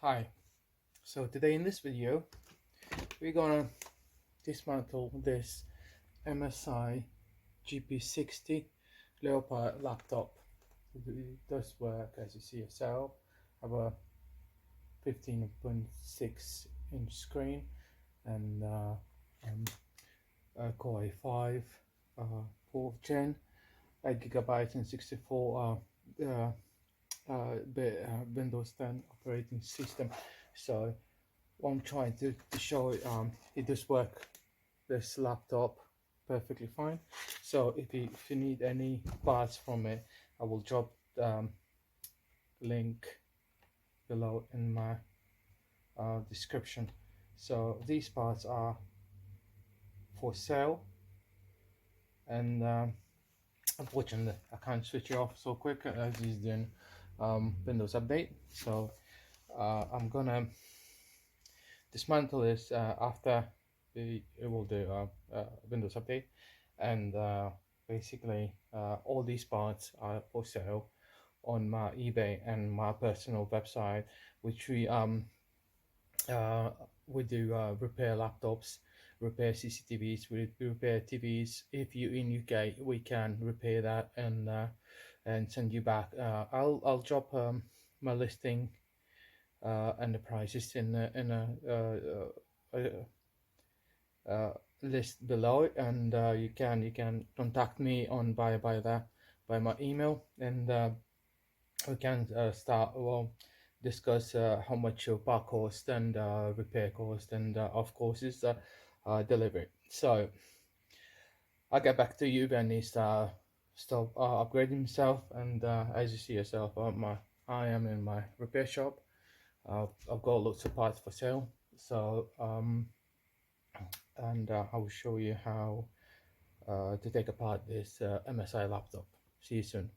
Hi, so today in this video we're gonna dismantle this MSI GP60 Leopard laptop. It does work, as you see yourself. I have a 15.6 inch screen and a Core i5 4th gen, 8GB and 64 bit Windows 10 operating system. So what I'm trying to show, it does work, this laptop, perfectly fine. So if you need any parts from it, I will drop link below in my description. So these parts are for sale, and unfortunately I can't switch it off so quick as it's doing Windows update. So I'm gonna dismantle this after it will do Windows update, and basically all these parts are for sale on my eBay and my personal website, which we do repair laptops, repair CCTVs, we repair TVs. If you're in UK, we can repair that and send you back. I'll drop my listing and the prices in a list below, and you can contact me on by my email, and we can start discuss how much your part cost and repair cost, and of course is delivery. So I'll get back to you when he stop upgrading himself, and as you see yourself, I am in my repair shop. I've got lots of parts for sale, so and I will show you how to take apart this MSI laptop. See you soon.